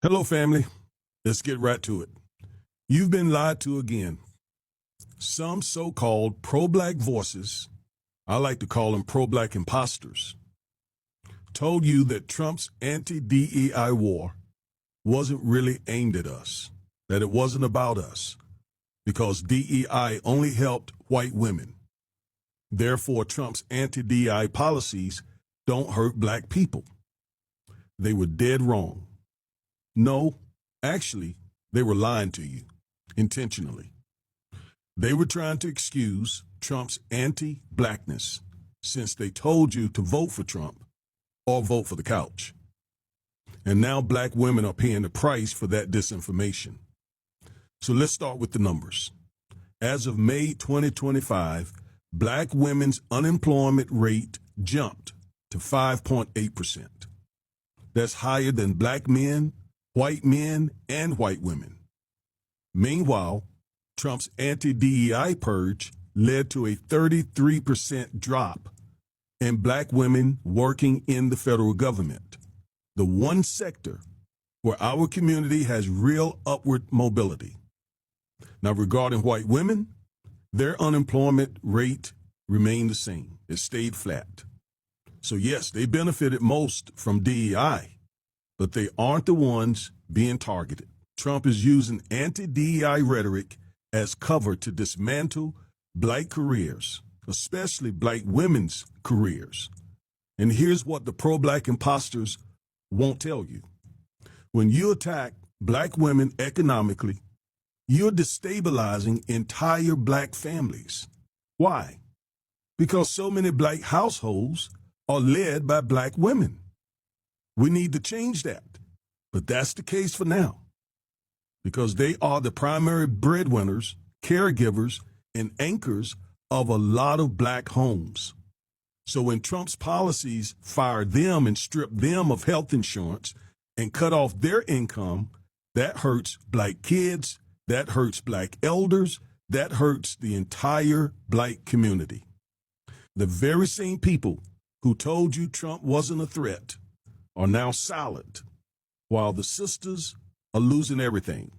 Hello, family. Let's get right to it. You've been lied to again. Some so-called pro-black voices, I like to call them pro-black imposters, told you that Trump's anti-DEI war wasn't really aimed at us, that it wasn't about us, because DEI only helped white women. Therefore, Trump's anti-DEI policies don't hurt black people. They were dead wrong. No, actually, they were lying to you, intentionally. They were trying to excuse Trump's anti-blackness since they told you to vote for Trump or vote for the couch. And now black women are paying the price for that disinformation. So let's start with the numbers. As of May 2025, black women's unemployment rate jumped to 5.8%. That's higher than black men, and white women. Meanwhile, Trump's anti-DEI purge led to a 33% drop in black women working in the federal government, the one sector where our community has real upward mobility. Now, regarding white women, their unemployment rate remained the same. It stayed flat. So yes, they benefited most from DEI, but they aren't the ones being targeted. Trump is using anti-DEI rhetoric as cover to dismantle black careers, especially black women's careers. And here's what the pro-black imposters won't tell you. When you attack black women economically, you're destabilizing entire black families. Why? Because so many black households are led by black women. We need to change that. But that's the case for now, because they are the primary breadwinners, caregivers, and anchors of a lot of black homes. So when Trump's policies fire them and strip them of health insurance and cut off their income, that hurts black kids, that hurts black elders, that hurts the entire black community. The very same people who told you Trump wasn't a threat are now silent, while the sisters are losing everything.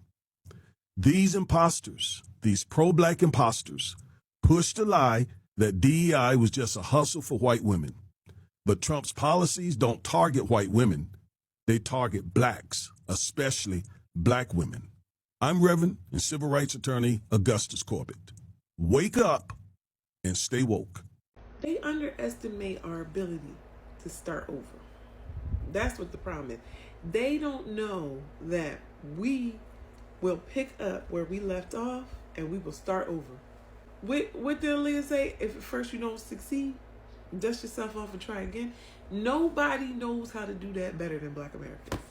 These imposters, these pro-black imposters, pushed the lie that DEI was just a hustle for white women. But Trump's policies don't target white women. They target blacks, especially black women. I'm Reverend and Civil Rights Attorney Augustus Corbett. Wake up and stay woke. They underestimate our ability to start over. That's what the problem is. They don't know that we will pick up where we left off and we will start over. What did Aaliyah say? If at first you don't succeed, dust yourself off and try again. Nobody knows how to do that better than black Americans.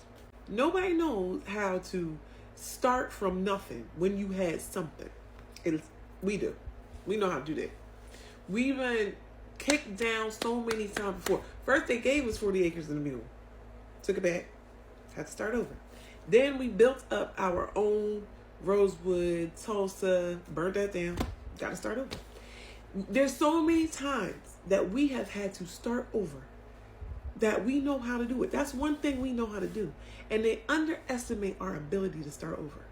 Nobody knows how to start from nothing when you had something. We do. We know how to do that. We've been kicked down so many times before. First they gave us 40 acres and a mule. Took it back. Had to start over. Then we built up our own Rosewood, Tulsa, burnt that down. Got to start over. There's so many times that we have had to start over that we know how to do it. That's one thing we know how to do. And they underestimate our ability to start over.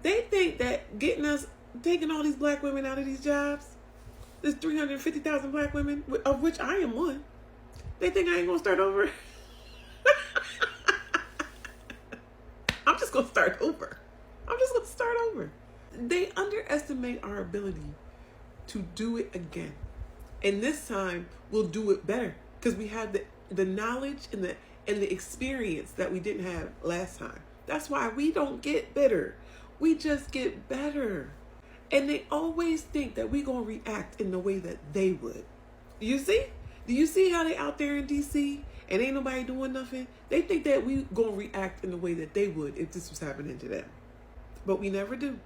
They think that taking all these black women out of these jobs, there's 350,000 black women, of which I am one. They think I ain't going to start over. I'm just going to start over. They underestimate our ability to do it again. And this time we'll do it better because we have the knowledge and the experience that we didn't have last time. That's why we don't get bitter. We just get better. And they always think that we're going to react in the way that they would. Do you see how they out there in DC and ain't nobody doing nothing? They think that we going to react in the way that they would if this was happening to them. But we never do.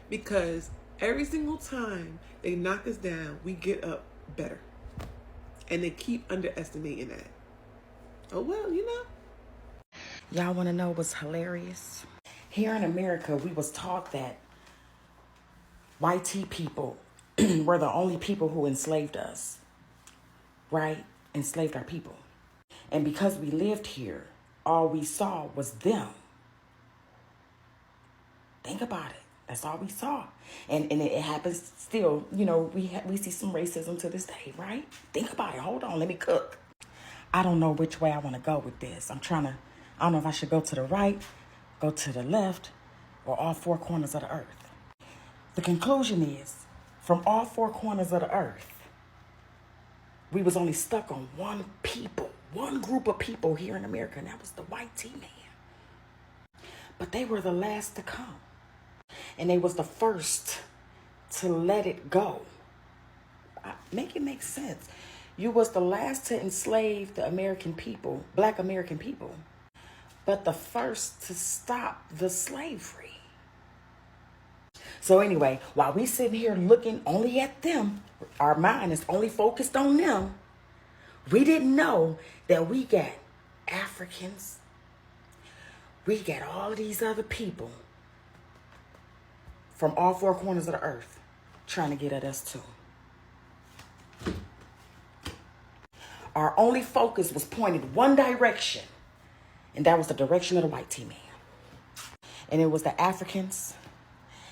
Because every single time they knock us down, we get up better. And they keep underestimating that. Oh, well, Y'all want to know what's hilarious? Here in America, we was taught that white tea people were the only people who enslaved us, right? Enslaved our people. And because we lived here, all we saw was them. Think about it. That's all we saw. And it happens still. You know, we see some racism to this day, right? Think about it. Hold on. Let me cook. I don't know which way I want to go with this. I don't know if I should go to the right, go to the left, or all four corners of the earth. The conclusion is, from all four corners of the earth, we was only stuck on one group of people here in America, and that was the white T-man. But they were the last to come. And they was the first to let it go. Make it make sense. You was the last to enslave the American people, black American people, but the first to stop the slavery. So anyway, while we sitting here looking only at them, our mind is only focused on them, we didn't know that we got Africans, we got all these other people from all four corners of the earth trying to get at us too. Our only focus was pointed one direction, and that was the direction of the white T-man. And it was the Africans.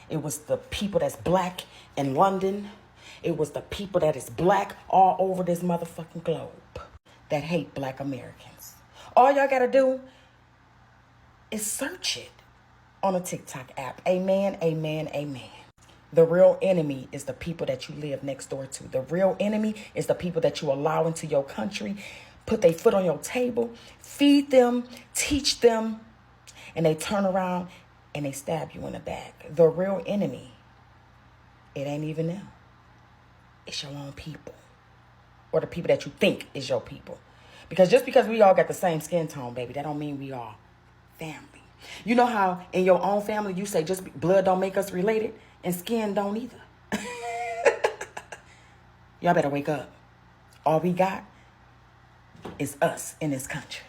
It was the people that's black in London. It was the people that is black all over this motherfucking globe that hate black Americans. All y'all gotta do is search it on a TikTok app. Amen, amen, amen. The real enemy is the people that you live next door to. The real enemy is the people that you allow into your country, put their foot on your table, feed them, teach them, and they turn around and they stab you in the back. The real enemy, it ain't even them. It's your own people, or the people that you think is your people. Because just because we all got the same skin tone, baby, that don't mean we all family. You know how in your own family you say just blood don't make us related, and skin don't either. Y'all better wake up. All we got is us in this country.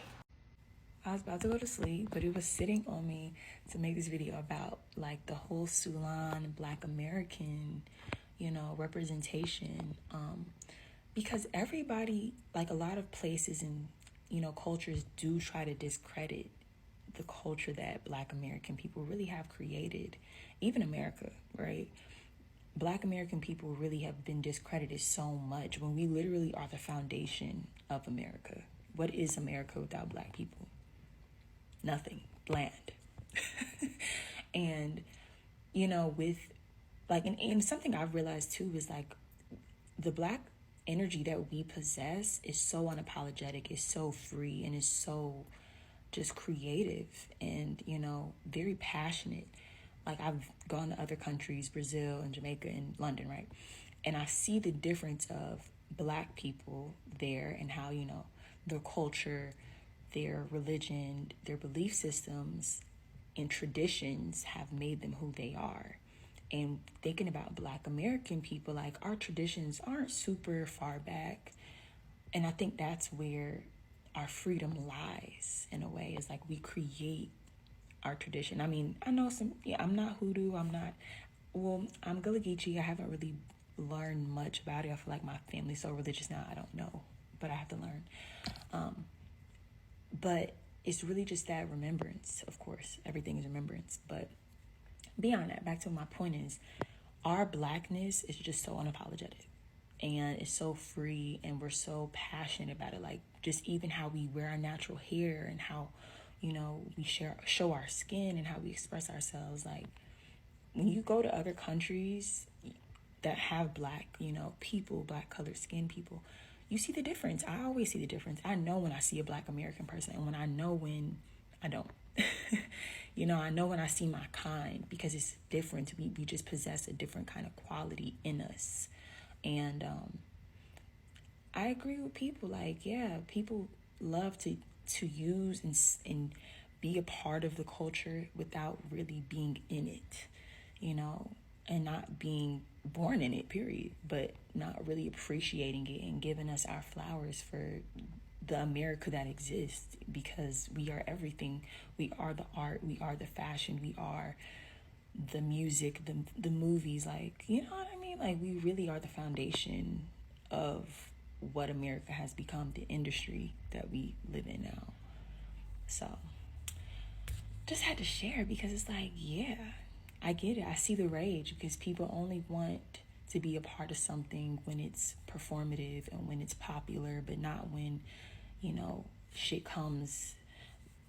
I was about to go to sleep, but it was sitting on me to make this video about like the whole Sulan Black American, representation. Because everybody, like a lot of places and, cultures do try to discredit the culture that Black American people really have created. Even America, right? Black American people really have been discredited so much when we literally are the foundation of America. What is America without Black people? Nothing. Bland. And, with like, and something I've realized too is like the Black energy that we possess is so unapologetic, is so free, and is so just creative and, very passionate. Like I've gone to other countries, Brazil and Jamaica and London, right? And I see the difference of Black people there and how, their culture, their religion, their belief systems and traditions have made them who they are. And thinking about Black American people, like our traditions aren't super far back. And I think that's where our freedom lies in a way, is like we create our tradition. I mean, I know I'm not hoodoo. I'm Gullah Geechee. I haven't really learned much about it. I feel like my family's so religious now, I don't know, but I have to learn. But it's really just that remembrance, of course. Everything is remembrance. But beyond that, back to my point is, our Blackness is just so unapologetic. And it's so free, and we're so passionate about it. Like, just even how we wear our natural hair and how, we show our skin and how we express ourselves. Like, when you go to other countries that have Black, people, Black colored skin people, you see the difference. I always see the difference. I know when I see a Black American person, and I know when I don't. I know when I see my kind, because it's different. We just possess a different kind of quality in us. And I agree with people. Like, yeah, people love to use and be a part of the culture without really being in it, and not being born in it, period, but not really appreciating it and giving us our flowers for the America that exists, because we are everything. We are the art, we are the fashion, we are the music, the movies, like, you know what I mean? Like, we really are the foundation of what America has become, the industry that we live in now. So, just had to share, because it's like, yeah, I get it. I see the rage because people only want to be a part of something when it's performative and when it's popular, but not when, shit comes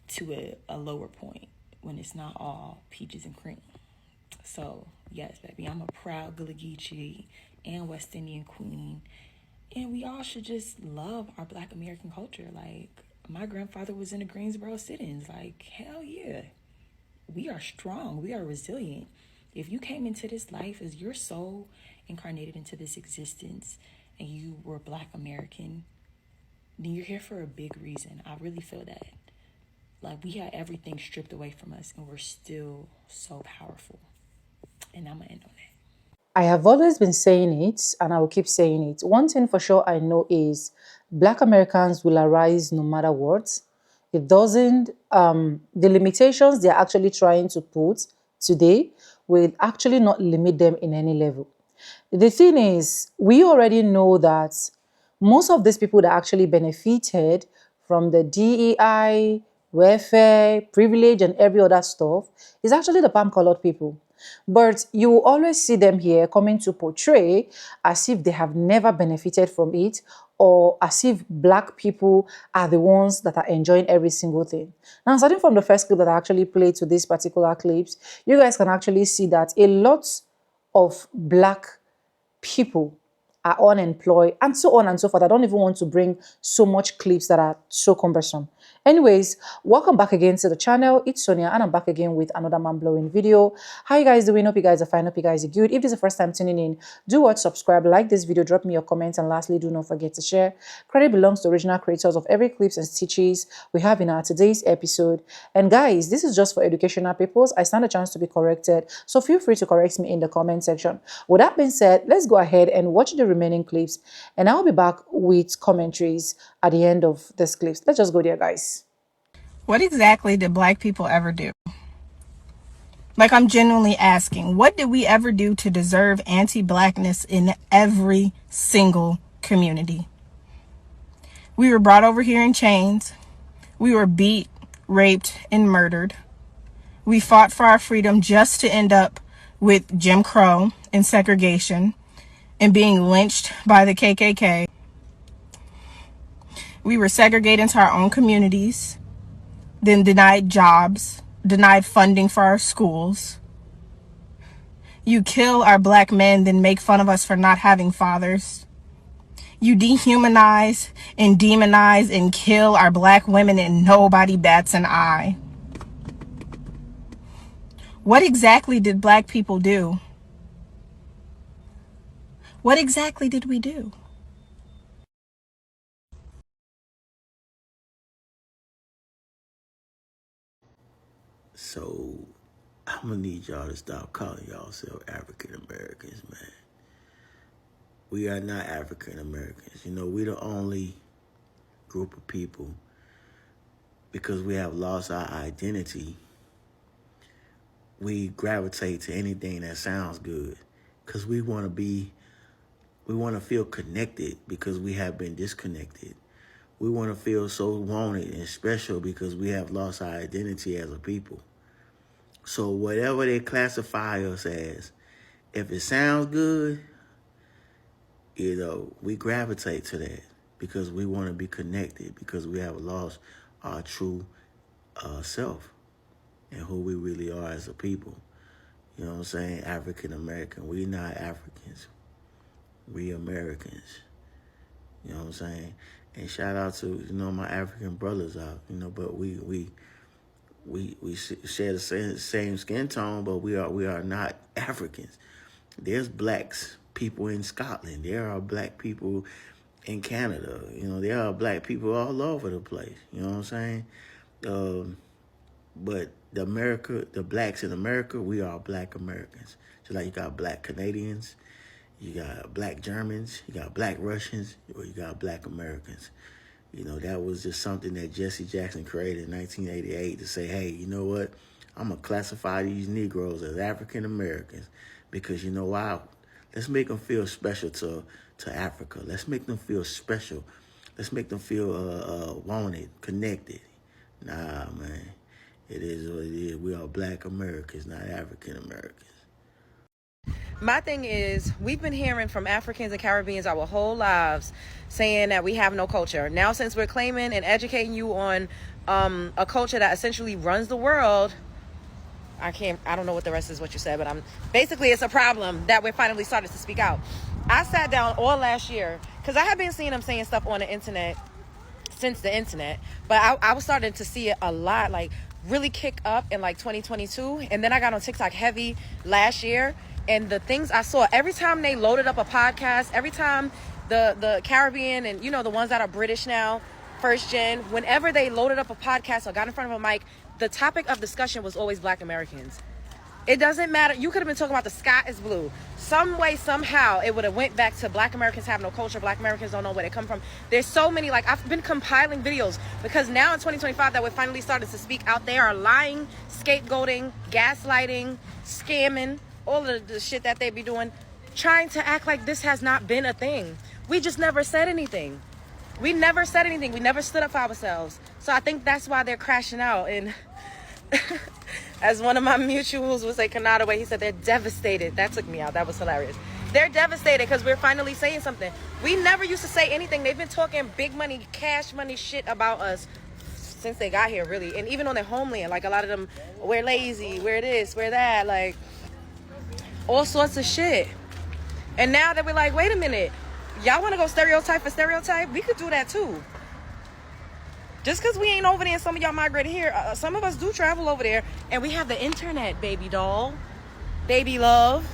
to a lower point, when it's not all peaches and cream. So, yes, baby, I'm a proud Gullah Geechee and West Indian queen. And we all should just love our Black American culture. Like, my grandfather was in the Greensboro sit-ins. Like, hell yeah. We are strong. We are resilient. If you came into this life as your soul incarnated into this existence and you were Black American, then you're here for a big reason. I really feel that. Like, we had everything stripped away from us and we're still so powerful. And I'm going to end on that. I have always been saying it, and I will keep saying it. One thing for sure I know is Black Americans will arise no matter what. It doesn't, the limitations they're actually trying to put today will actually not limit them in any level. The thing is, we already know that most of these people that actually benefited from the DEI, welfare, privilege, and every other stuff is actually the palm-colored people. But you will always see them here coming to portray as if they have never benefited from it, or as if Black people are the ones that are enjoying every single thing. Now, starting from the first clip that I actually played to this particular clips, you guys can actually see that a lot of Black people are unemployed and so on and so forth. I don't even want to bring so much clips that are so cumbersome. Anyways, welcome back again to the channel. It's Sonia and I'm back again with another mind-blowing video. How you guys doing? Hope you guys are fine. Hope you guys are good. If this is the first time tuning in, do watch, subscribe, like this video, drop me your comments, and lastly, do not forget to share. Credit belongs to original creators of every clips and stitches we have in our today's episode. And guys, this is just for educational purposes. I stand a chance to be corrected, so feel free to correct me in the comment section. With that being said, let's go ahead and watch the remaining clips, and I'll be back with commentaries at the end of this clips. Let's just go there, guys. What exactly did Black people ever do? Like, I'm genuinely asking, what did we ever do to deserve anti-Blackness in every single community? We were brought over here in chains. We were beat, raped, and murdered. We fought for our freedom just to end up with Jim Crow and segregation and being lynched by the KKK. We were segregated into our own communities, then denied jobs, denied funding for our schools. You kill our Black men, then make fun of us for not having fathers. You dehumanize and demonize and kill our Black women, and nobody bats an eye. What exactly did Black people do? What exactly did we do? So I'm gonna need y'all to stop calling yourself African Americans, man. We are not African Americans. We're the only group of people, because we have lost our identity. We gravitate to anything that sounds good, because we want to feel connected, because we have been disconnected. We want to feel so wanted and special, because we have lost our identity as a people. So whatever they classify us as, if it sounds good, we gravitate to that, because we want to be connected, because we have lost our true self and who we really are as a people. You know what I'm saying? African American. We not Africans. We Americans. You know what I'm saying? And shout out to, my African brothers out, but we share the same skin tone, but we are not Africans. There's Blacks people in Scotland. There are Black people in Canada. There are Black people all over the place. You know what I'm saying? But the Blacks in America, we are Black Americans. Just like you got Black Canadians, you got Black Germans, you got Black Russians, or you got Black Americans. That was just something that Jesse Jackson created in 1988 to say, hey, you know what? I'm going to classify these Negroes as African Americans, because you know why? Let's make them feel special to Africa. Let's make them feel special. Let's make them feel wanted, connected. Nah, man. It is what it is. We are Black Americans, not African Americans. My thing is, we've been hearing from Africans and Caribbeans our whole lives saying that we have no culture. Now, since we're claiming and educating you on a culture that essentially runs the world, I don't know what the rest is what you said, but basically it's a problem that we're finally starting to speak out. I sat down all last year because I have been seeing them saying stuff on the internet since the internet, but I was starting to see it a lot, like really kick up in like 2022. And then I got on TikTok heavy last year, and the things I saw every time they loaded up a podcast, every time the Caribbean and the ones that are British now, first gen, whenever they loaded up a podcast or got in front of a mic, the topic of discussion was always Black Americans. It doesn't matter. You could have been talking about the sky is blue. Some way, somehow, it would have went back to Black Americans have no culture. Black Americans don't know where they come from. There's so many, I've been compiling videos because now in 2025 that we're finally starting to speak out, they are lying, scapegoating, gaslighting, scamming, all of the shit that they be doing, trying to act like this has not been a thing. We just never said anything. We never said anything. We never stood up for ourselves. So I think that's why they're crashing out. And as one of my mutuals would say, Kanata way, he said they're devastated. That took me out. That was hilarious. They're devastated because we're finally saying something. We never used to say anything. They've been talking big money, cash money shit about us since they got here, really. And even on their homeland, a lot of them, we're lazy, we're this, we're that, all sorts of shit. And now that we're like, wait a minute, y'all want to go stereotype for stereotype? We could do that too. Just because we ain't over there and some of y'all migrated here, some of us do travel over there, and we have the internet, baby doll, baby love.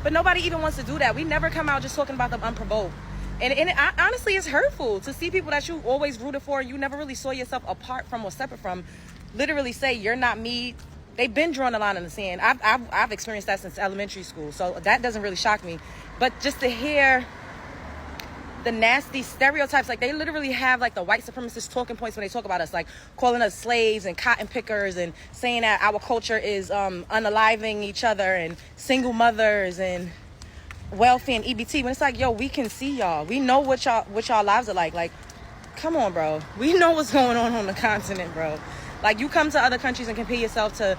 But nobody even wants to do that. We never come out just talking about them unprovoked. And honestly, it's hurtful to see people that you always rooted for and you never really saw yourself apart from or separate from literally say, you're not me. They've been drawing a line in the sand. I've experienced that since elementary school, so that doesn't really shock me. But just to hear the nasty stereotypes, they literally have the white supremacist talking points when they talk about us, calling us slaves and cotton pickers and saying that our culture is unaliving each other and single mothers and welfare and EBT, when it's yo, we can see y'all. We know what y'all lives are like. Come on, bro. We know what's going on the continent, bro. You come to other countries and compare yourself to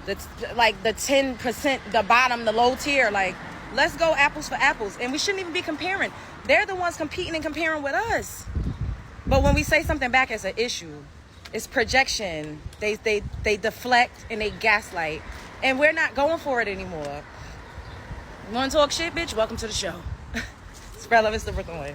the 10%, the bottom, the low tier. Let's go apples for apples. And we shouldn't even be comparing. They're the ones competing and comparing with us. But when we say something back as an issue, it's projection. They deflect and they gaslight. And we're not going for it anymore. You want to talk shit, bitch? Welcome to the show. Spread love, it's the Brooklyn way.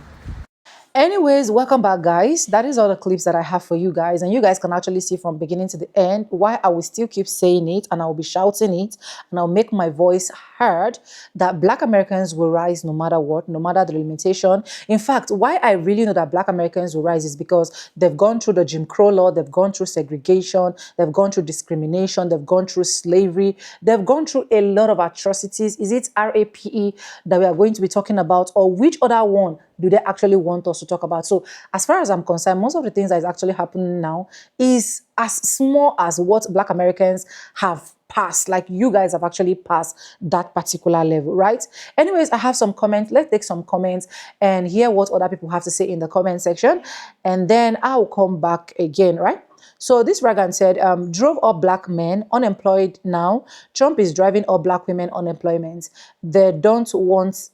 Anyways, welcome back, guys. That is all the clips that I have for you guys. And you guys can actually see from beginning to the end why I will still keep saying it and I will be shouting it and I'll make my voice heard that Black Americans will rise no matter what, no matter the limitation. In fact, why I really know that Black Americans will rise is because they've gone through the Jim Crow law, they've gone through segregation, they've gone through discrimination, they've gone through slavery, they've gone through a lot of atrocities. Is it RAPE that we are going to be talking about, or which other one do they actually want us to talk about? So as far as I'm concerned, most of the things that is actually happening now is as small as what Black Americans have passed. You guys have actually passed that particular level, right? Anyways, I have some comments. Let's take some comments and hear what other people have to say in the comment section. And then I'll come back again, right? So this Ragan said, drove up Black men unemployed now. Trump is driving up Black women unemployment. They don't want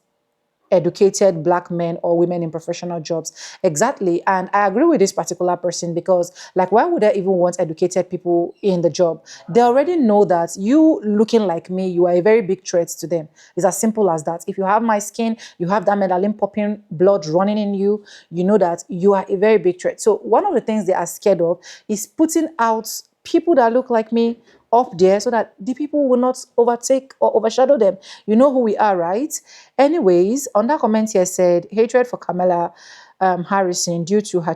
educated Black men or women in professional jobs. Exactly. And I agree with this particular person because why would I even want educated people in the job? They already know that you looking like me, you are a very big threat to them. It's as simple as that. If you have my skin, you have that melanin popping blood running in you, you know that you are a very big threat. So one of the things they are scared of is putting out people that look like me up there so that the people will not overtake or overshadow them. You know who we are, right? Anyways, on that comment here said, hatred for Kamala Harrison due to her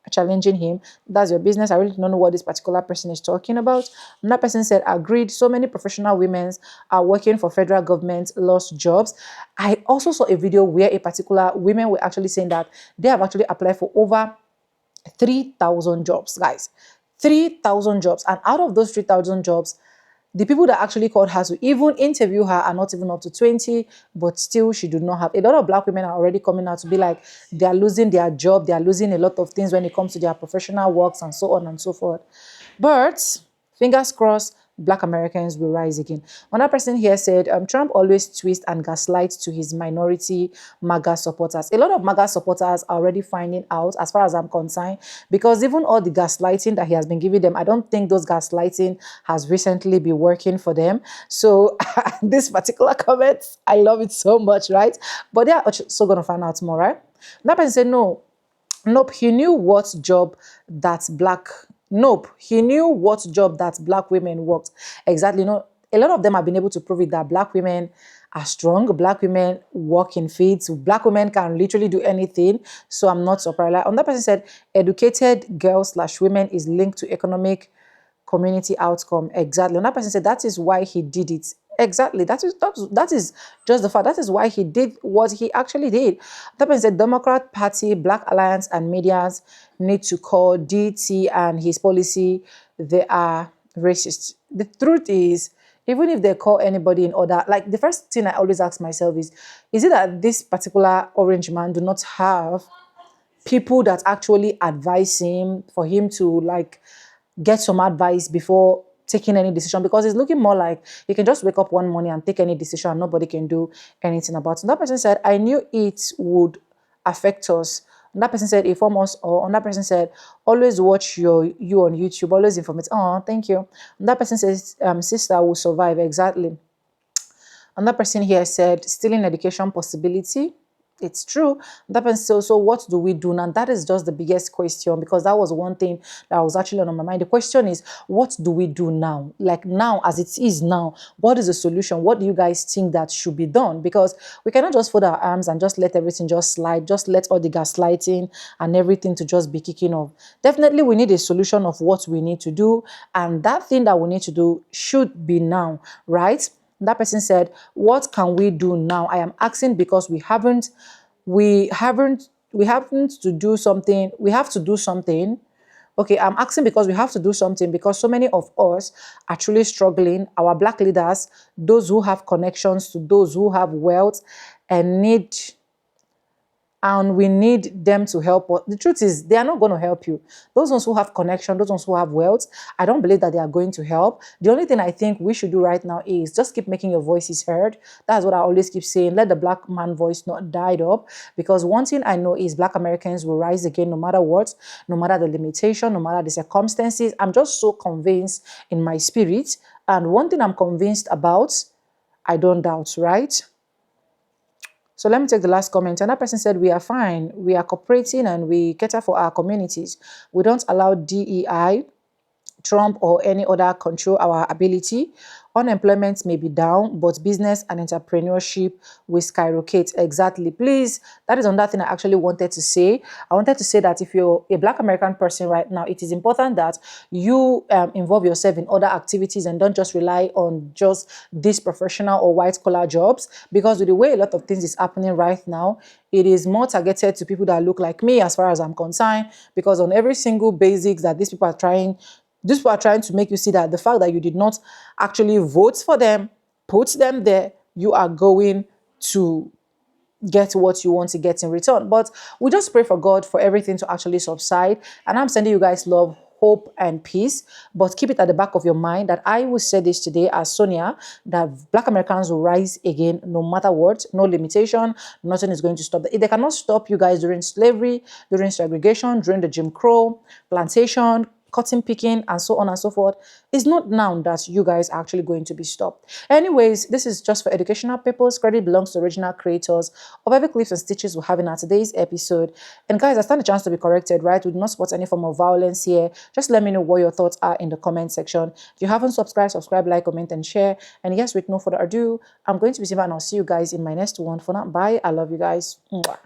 challenging him. That's your business. I really don't know what this particular person is talking about. And that person said, agreed, so many professional women are working for federal government, lost jobs. I also saw a video where a particular women were actually saying that they have actually applied for over 3,000 jobs, guys. 3,000 jobs. And out of those 3,000 jobs, the people that actually called her to even interview her are not even up to 20, but still she do not have. A lot of Black women are already coming out to be like, they are losing their job, they are losing a lot of things when it comes to their professional works and so on and so forth. But Fingers crossed, Black Americans will rise again. Another person here said, Trump always twists and gaslights to his minority MAGA supporters. A lot of MAGA supporters are already finding out, as far as I'm concerned, because even all the gaslighting that he has been giving them, I don't think those gaslighting has recently been working for them. So this particular comment, I love it so much, right? But they are also going to find out more, right? Another person said, no, nope, he knew what job that black he knew what job that black women worked. Exactly. A lot of them have been able to prove it that black women are strong, black women work in fields, black women can literally do anything. So I'm not surprised. Like, another person said, educated girls/women is linked to economic community outcome. Exactly. Another person said that is why he did it. Exactly. That is just the fact. That is why he did what he actually did. That person said Democrat Party, Black Alliance, and medias need to call DT and his policy. They are racist. The truth is, even if they call anybody in order, like the first thing I always ask myself is it that this particular orange man do not have people that actually advise him for him to like get some advice before taking any decision, because it's looking more like you can just wake up one morning and take any decision and nobody can do anything about it. And that person said, I knew it would affect us. And that person said, inform us. Or another person said, always watch you on YouTube, always informate. Oh, thank you. And that person says, sister will survive. Exactly. Another person here said, stealing education possibility. It's true. That person said, so what do we do now? That is just the biggest question, because that was one thing that was actually on my mind. The question is, what do we do now? Like now, as it is now, what is the solution? What do you guys think that should be done? Because we cannot just fold our arms and just let everything just slide, just let all the gaslighting and everything to just be kicking off. Definitely, we need a solution of what we need to do. And that thing that we need to do should be now, right? That person said, what can we do now? I am asking because we haven't to do something. We have to do something. Okay, I'm asking because we have to do something, because so many of us are truly struggling. Our black leaders, those who have connections to those who have wealth and we need them to help us. The truth is, they are not going to help you. Those ones who have connection, those ones who have wealth, I don't believe that they are going to help. The only thing I think we should do right now is just keep making your voices heard. That's what I always keep saying. Let the black man voice not die up. Because one thing I know is black Americans will rise again no matter what, no matter the limitation, no matter the circumstances. I'm just so convinced in my spirit. And one thing I'm convinced about, I don't doubt, right? So let me take the last comment. And that person said, we are fine. We are cooperating and we cater for our communities. We don't allow DEI, Trump, or any other control our ability. Unemployment may be down, but business and entrepreneurship will skyrocket. Exactly. Please, that is another thing I actually wanted to say. I wanted to say that if you're a black American person right now, it is important that you involve yourself in other activities and don't just rely on just these professional or white collar jobs, because with the way a lot of things is happening right now, it is more targeted to people that look like me as far as I'm concerned, because on every single basics that these people are trying to make you see that the fact that you did not actually vote for them, put them there, you are going to get what you want to get in return. But we just pray for God for everything to actually subside. And I'm sending you guys love, hope, and peace. But keep it at the back of your mind that I will say this today as Sonia, that black Americans will rise again no matter what, no limitation, nothing is going to stop them. They cannot stop you guys during slavery, during segregation, during the Jim Crow, plantation, cotton picking, and so on and so forth. It's not now that you guys are actually going to be stopped. Anyways, this is just for educational purpose. Credit belongs to original creators of every clips and stitches we have in our today's episode. And guys, I stand a chance to be corrected, right? We do not support any form of violence here. Just let me know what your thoughts are in the comment section. If you haven't subscribe, like, comment, and share. And yes, with no further ado, I'm going to be Siva, and I'll see you guys in my next one. For now, bye. I love you guys. Mwah.